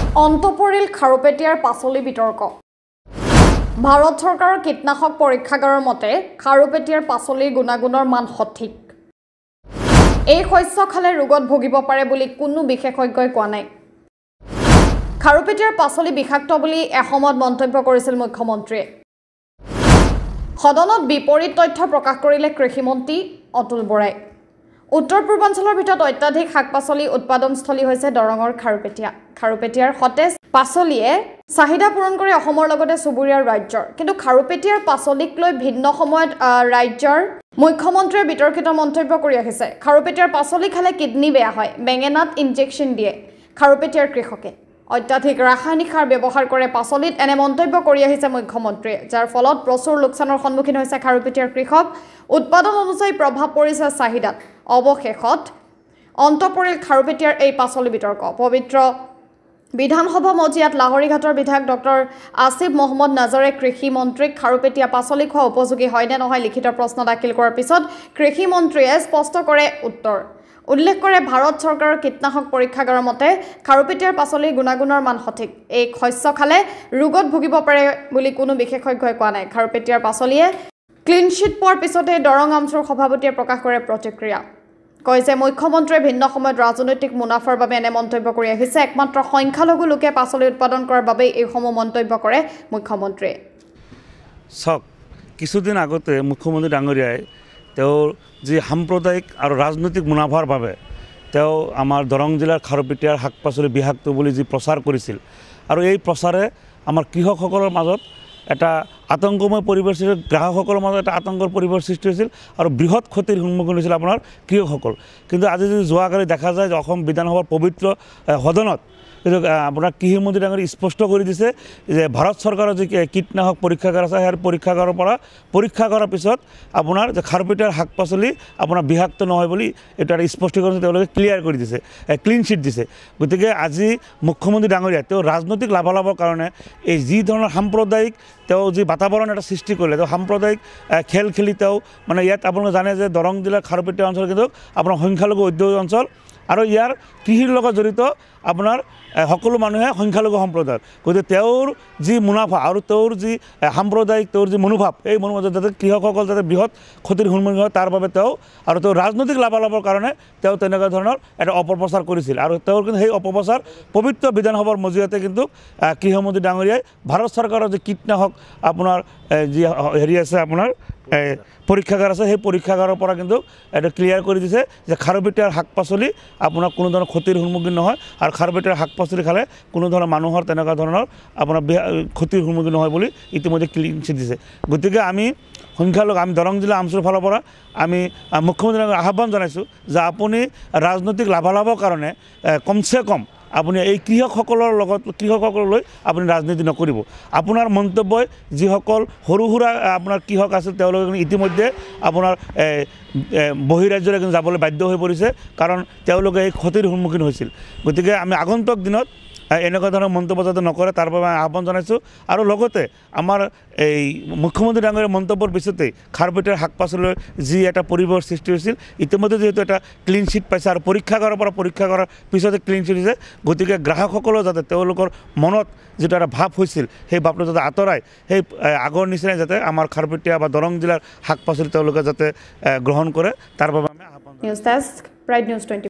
অন্তপৰিল খাৰুপেটিয়াৰ পাচলি বিতৰ্ক ভাৰত চৰকাৰৰ কীটনাশক পৰীক্ষাগাৰৰ মতে খাৰুপেটিয়াৰ পাচলিৰ গুণাগুণৰ মান সঠিক এই শস্য খালে ৰোগত ভুগিব পাৰে বুলি কোনো বিশেষজ্ঞই কোৱা নাই খাৰুপেটিয়াৰ পাচলি বিষাক্ত বুলি এসময়ত মন্তব্য কৰিছিল মুখ্যমন্ত্ৰীয়ে সদনত বিপৰীত তথ্য প্ৰকাশ কৰিলে কৃষি মন্ত্ৰী অতুল বৰাই উত্তৰ পূৰ্বাঞ্চলৰ ভিতৰত অত্যাধিক শাক-পাচলি উৎপাদনস্থলী হৈছে দৰঙৰ খাৰুপেটিয়াৰ সতেজ পাচলিয়ে চাহিদা পূৰণ কৰি অসমৰ লগতে চুবুৰীয়া ৰাজ্যৰ কিন্তু খাৰুপেটিয়াৰ পাচলিক লৈ ভিন্ন সময়ত ৰাজ্যৰ মুখ্যমন্ত্ৰীয়ে বিতৰ্কিত মন্তব্য কৰি আহিছে খাৰুপেটিয়াৰ পাচলি খালে কিডনি বেয়া হয় বেঙেনাত ইনজেকচন দিয়ে খাৰুপেটিয়াৰ কৃষকে অত্যাধিক ৰাসায়নিক সাৰ ব্যৱহাৰ কৰে পাচলিত এনে মন্তব্য কৰি আহিছে মুখ্যমন্ত্ৰীয়ে যাৰ ফলত প্ৰচুৰ লোকচানৰ সন্মুখীন হৈছে খাৰুপেটিয়াৰ কৃষক উৎপাদন অনুযায়ী প্ৰভাৱ পৰিছে চাহিদাত অৱশেষত অন্তপৰিল খাৰুপেটিয়াৰ এই পাচলি বিতৰ্ক পবিত্ৰ বিধানসভা মজিয়াত লাহৰীঘাটৰ বিধায়ক ডক্টৰ আসিফ মহম্মদ নাজাৰে কৃষি মন্ত্ৰীক খাৰুপেটিয়া পাচলি খোৱা উপযোগী হয় নে নহয় লিখিত প্ৰশ্ন দাখিল কৰাৰ পিছত কৃষি মন্ত্ৰীয়ে স্পষ্ট কৰে উত্তৰ উল্লেখ কৰে ভাৰত চৰকাৰৰ কীটনাশক পৰীক্ষাগাৰৰ মতে খাৰুপেটিয়াৰ পাচলিৰ গুণাগুণৰ মান সঠিক এই শস্য খালে ৰোগত ভুগিব পাৰে বুলি কোনো বিশেষজ্ঞই কোৱা নাই খাৰুপেটিয়াৰ পাচলিয়ে ক্লিন চিট পোৱাৰ পিছতে দৰং আমচুৰ সভাপতিয়ে প্ৰকাশ কৰে প্ৰতিক্ৰিয়া কয় যে মুখ্যমন্ত্ৰীয়ে ভিন্ন সময়ত ৰাজনৈতিক মুনাফাৰ বাবে এনে মন্তব্য কৰি আহিছে একমাত্ৰ সংখ্যালঘু লোকে পাচলি উৎপাদন কৰাৰ বাবে এইসমূহ মন্তব্য কৰে মুখ্যমন্ত্ৰীয়ে সক কিছুদিন আগতে মুখ্যমন্ত্ৰী ডাঙৰীয়াই তেওঁৰ যি সাম্প্ৰদায়িক আৰু ৰাজনৈতিক মুনাফাৰ বাবে তেওঁ আমাৰ দৰং জিলাৰ খাৰুপেটিয়াৰ শাক পাচলি বিষাক্ত বুলি যি প্ৰচাৰ কৰিছিল আৰু এই প্ৰচাৰে আমাৰ কৃষকসকলৰ মাজত এটা আতংকময় পৰিৱেশ সৃষ্টি গ্ৰাহকসকলৰ মাজত এটা আতংকৰ পৰিৱেশ সৃষ্টি হৈছিল আৰু বৃহৎ ক্ষতিৰ সন্মুখীন হৈছিল আপোনাৰ কৃষকসকল কিন্তু আজি যদি যোৱাকালি দেখা যায় যে অসম বিধানসভাৰ পবিত্ৰ সদনত আপোনাৰ কৃষিমন্ত্ৰী ডাঙৰীয়াই স্পষ্ট কৰি দিছে যে ভাৰত চৰকাৰৰ যি কীটনাশক পৰীক্ষাগাৰ আছে সেই পৰীক্ষাগাৰৰ পৰা পৰীক্ষা কৰাৰ পিছত আপোনাৰ যে খাৰুপেটিয়াৰ শাক পাচলি আপোনাৰ বিষাক্ত নহয় বুলি এটা স্পষ্টীকৰণ তেওঁলোকে ক্লিয়াৰ কৰি দিছে ক্লিন চিট দিছে গতিকে আজি মুখ্যমন্ত্ৰী ডাঙৰীয়াই তেওঁ ৰাজনৈতিক লাভালাভৰ কাৰণে এই যি ধৰণৰ সাম্প্ৰদায়িক তেওঁ যি বাতাবৰণ এটা সৃষ্টি কৰিলে তেওঁ সাম্প্ৰদায়িক খেল খেলি তেওঁ মানে ইয়াত আপোনালোকে জানে যে দৰং জিলাৰ খাৰুপেটিয়া অঞ্চল কিন্তু আপোনাৰ সংখ্যালঘু ঔদ্যোগিক অঞ্চল আৰু ইয়াৰ কৃষিৰ লগত জড়িত আপোনাৰ সকলো মানুহে সংখ্যালঘু সম্প্ৰদায়ৰ গতিকে তেওঁৰ যি মুনাফা আৰু তেওঁৰ যি সাম্প্ৰদায়িক তেওঁৰ যি মনোভাৱ এই মনোভাৱ যাতে কৃষকসকল যাতে বৃহৎ ক্ষতিৰ সন্মুখীন হয় তাৰ বাবে তেওঁ আৰু তেওঁৰ ৰাজনৈতিক লাভালাভৰ কাৰণে তেওঁ তেনেকুৱা ধৰণৰ এটা অপপ্ৰচাৰ কৰিছিল আৰু তেওঁৰ কিন্তু সেই অপপ্ৰচাৰ পবিত্ৰ বিধানসভাৰ মজিয়াতে কিন্তু কৃষিমন্ত্ৰী ডাঙৰীয়াই ভাৰত চৰকাৰৰ যি কীটনাশক আপোনাৰ যি হেৰি আছে আপোনাৰ পৰীক্ষাগাৰ আছে সেই পৰীক্ষাগাৰৰ পৰা কিন্তু এটা ক্লিয়াৰ কৰি দিছে যে খাৰুপেটিয়াৰ শাক পাচলি আপোনাৰ কোনো ধৰণৰ ক্ষতিৰ সন্মুখীন নহয় আৰু খাৰুপেটিয়াৰ শাক পাচলি খালে কোনো ধৰণৰ মানুহৰ তেনেকুৱা ধৰণৰ আপোনাৰ ক্ষতিৰ সন্মুখীন নহয় বুলি ইতিমধ্যে ক্লিন চিট দিছে গতিকে আমি সংখ্যালঘু আমি দৰং জিলা আমচুৰ ফালৰ পৰা আমি মুখ্যমন্ত্ৰীক আহ্বান জনাইছোঁ যে আপুনি ৰাজনৈতিক লাভালাভৰ কাৰণে কমচে কম আপুনি এই কৃষকসকলৰ লগত কৃষকসকললৈ আপুনি ৰাজনীতি নকৰিব আপোনাৰ মন্তব্যই যিসকল সৰু সুৰা আপোনাৰ কৃষক আছে তেওঁলোকে ইতিমধ্যে আপোনাৰ বহিৰাজ্যলৈ কিন্তু যাবলৈ বাধ্য হৈ পৰিছে কাৰণ তেওঁলোকে এই ক্ষতিৰ সন্মুখীন হৈছিল গতিকে আমি আগন্তুক দিনত এনেকুৱা ধৰণৰ মন্তব্য যাতে নকৰে তাৰ বাবে আহ্বান জনাইছোঁ আৰু লগতে আমাৰ এই মুখ্যমন্ত্ৰী ডাঙৰীয়াৰ মন্তব্যৰ পিছতেই খাৰুপেটিয়াৰ শাক পাচলিৰ যি এটা পৰিৱেশৰ সৃষ্টি হৈছিল ইতিমধ্যে যিহেতু এটা ক্লিন চিট পাইছে আৰু পৰীক্ষাগাৰৰ পৰা পৰীক্ষা কৰাৰ পিছতে ক্লিন চিট হৈছে গতিকে গ্ৰাহকসকলেও যাতে তেওঁলোকৰ মনত যিটো এটা ভাৱ হৈছিল সেই ভাৱটো যাতে আঁতৰাই সেই আগৰ নিচিনাই যাতে আমাৰ খাৰুপেটিয়া বা দৰং জিলাৰ শাক পাচলি তেওঁলোকে যাতে গ্ৰহণ কৰে তাৰ বাবে আমি আহ্বান নিউজ ডেস্ক প্ৰাইড নিউজ 20